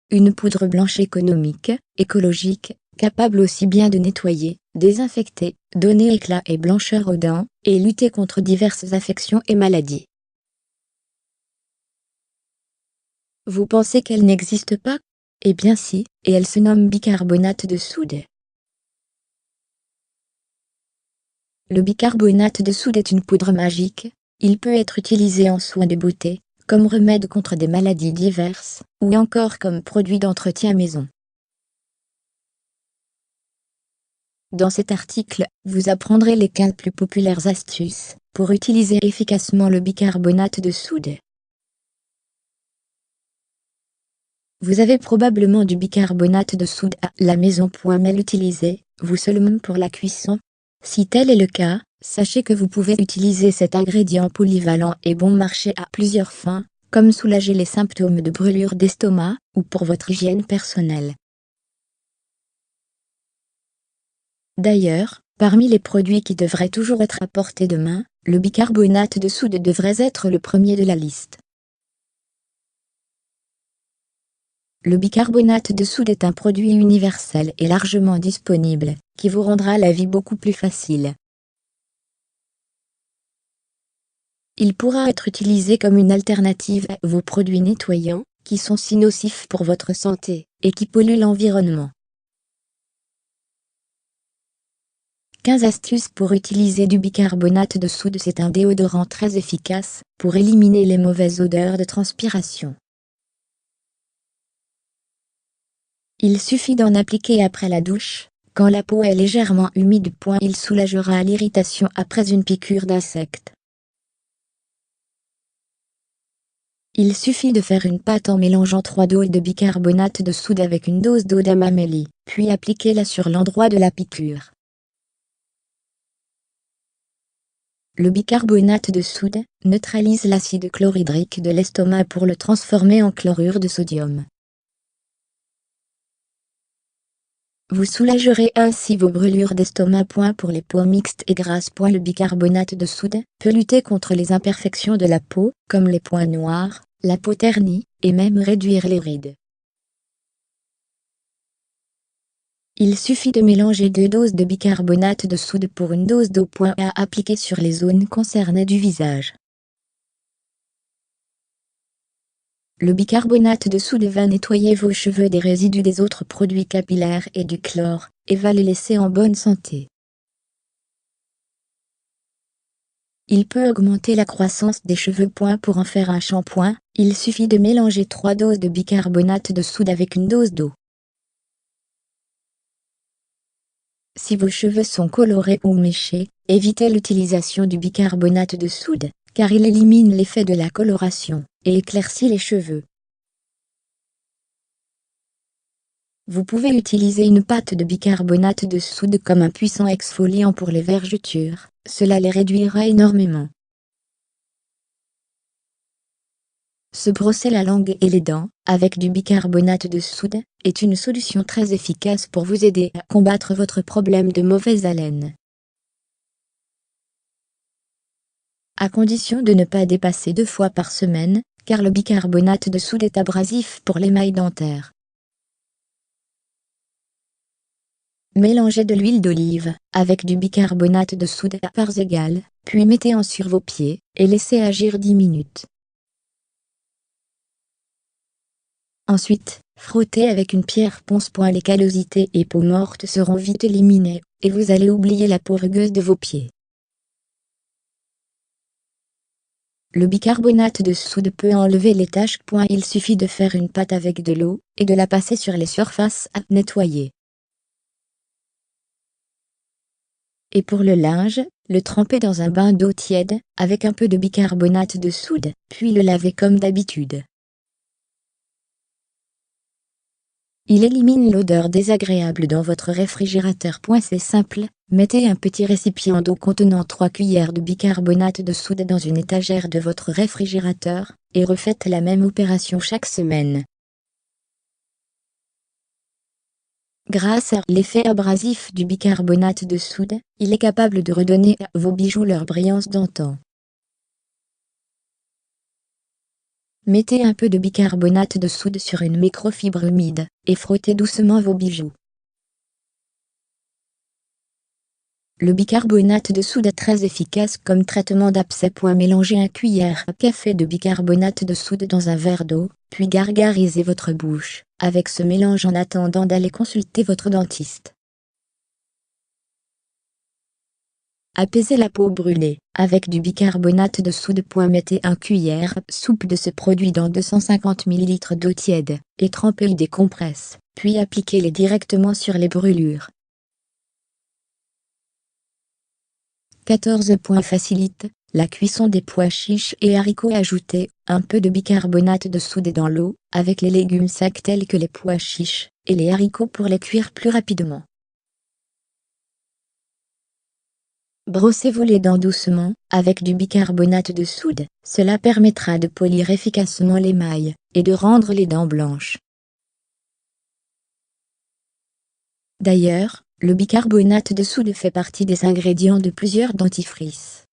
une poudre blanche économique, écologique, capable aussi bien de nettoyer, désinfecter, donner éclat et blancheur aux dents, et lutter contre diverses affections et maladies. Vous pensez qu'elle n'existe pas? Eh bien si, et elle se nomme bicarbonate de soude. Le bicarbonate de soude est une poudre magique. Il peut être utilisé en soins de beauté, comme remède contre des maladies diverses, ou encore comme produit d'entretien maison. Dans cet article, vous apprendrez les 15 plus populaires astuces pour utiliser efficacement le bicarbonate de soude. Vous avez probablement du bicarbonate de soude à la maison. Mais l'utilisez-vous seulement pour la cuisson? Si tel est le cas, sachez que vous pouvez utiliser cet ingrédient polyvalent et bon marché à plusieurs fins, comme soulager les symptômes de brûlure d'estomac, ou pour votre hygiène personnelle. D'ailleurs, parmi les produits qui devraient toujours être à portée de main, le bicarbonate de soude devrait être le premier de la liste. Le bicarbonate de soude est un produit universel et largement disponible, qui vous rendra la vie beaucoup plus facile. Il pourra être utilisé comme une alternative à vos produits nettoyants, qui sont si nocifs pour votre santé, et qui polluent l'environnement. 15 astuces pour utiliser du bicarbonate de soude. C'est un déodorant très efficace, pour éliminer les mauvaises odeurs de transpiration. Il suffit d'en appliquer après la douche, quand la peau est légèrement humide. Il soulagera l'irritation après une piqûre d'insecte. Il suffit de faire une pâte en mélangeant 3 doses de bicarbonate de soude avec une dose d'eau d'amamélie, puis appliquez-la sur l'endroit de la piqûre. Le bicarbonate de soude neutralise l'acide chlorhydrique de l'estomac pour le transformer en chlorure de sodium. Vous soulagerez ainsi vos brûlures d'estomac. Pour les peaux mixtes et grasses. Le bicarbonate de soude peut lutter contre les imperfections de la peau, comme les points noirs, la peau ternie, et même réduire les rides. Il suffit de mélanger 2 doses de bicarbonate de soude pour une dose d'eau. À appliquer sur les zones concernées du visage. Le bicarbonate de soude va nettoyer vos cheveux des résidus des autres produits capillaires et du chlore, et va les laisser en bonne santé. Il peut augmenter la croissance des cheveux. Pour en faire un shampoing, il suffit de mélanger 3 doses de bicarbonate de soude avec une dose d'eau. Si vos cheveux sont colorés ou méchés, évitez l'utilisation du bicarbonate de soude, car il élimine l'effet de la coloration, et éclaircit les cheveux. Vous pouvez utiliser une pâte de bicarbonate de soude comme un puissant exfoliant pour les vergetures, cela les réduira énormément. Se brosser la langue et les dents, avec du bicarbonate de soude, est une solution très efficace pour vous aider à combattre votre problème de mauvaise haleine. À condition de ne pas dépasser 2 fois par semaine, car le bicarbonate de soude est abrasif pour l'émail dentaire. Mélangez de l'huile d'olive, avec du bicarbonate de soude à parts égales, puis mettez-en sur vos pieds, et laissez agir 10 minutes. Ensuite, frottez avec une pierre ponce. Les callosités et peaux mortes seront vite éliminées, et vous allez oublier la peau rugueuse de vos pieds. Le bicarbonate de soude peut enlever les taches. Il suffit de faire une pâte avec de l'eau, et de la passer sur les surfaces à nettoyer. Et pour le linge, le tremper dans un bain d'eau tiède, avec un peu de bicarbonate de soude, puis le laver comme d'habitude. Il élimine l'odeur désagréable dans votre réfrigérateur. C'est simple, mettez un petit récipient d'eau contenant 3 cuillères de bicarbonate de soude dans une étagère de votre réfrigérateur, et refaites la même opération chaque semaine. Grâce à l'effet abrasif du bicarbonate de soude, il est capable de redonner à vos bijoux leur brillance d'antan. Mettez un peu de bicarbonate de soude sur une microfibre humide, et frottez doucement vos bijoux. Le bicarbonate de soude est très efficace comme traitement d'abcès. Mélangez un cuillère à café de bicarbonate de soude dans un verre d'eau, puis gargarisez votre bouche avec ce mélange en attendant d'aller consulter votre dentiste. Apaisez la peau brûlée avec du bicarbonate de soude. Mettez un cuillère soupe de ce produit dans 250 ml d'eau tiède et trempez des compresses, puis appliquez-les directement sur les brûlures. 14. Facilite la cuisson des pois chiches et haricots. Ajoutez un peu de bicarbonate de soude dans l'eau avec les légumes secs tels que les pois chiches et les haricots pour les cuire plus rapidement. Brossez-vous les dents doucement avec du bicarbonate de soude, cela permettra de polir efficacement l'émail et de rendre les dents blanches. D'ailleurs, le bicarbonate de soude fait partie des ingrédients de plusieurs dentifrices.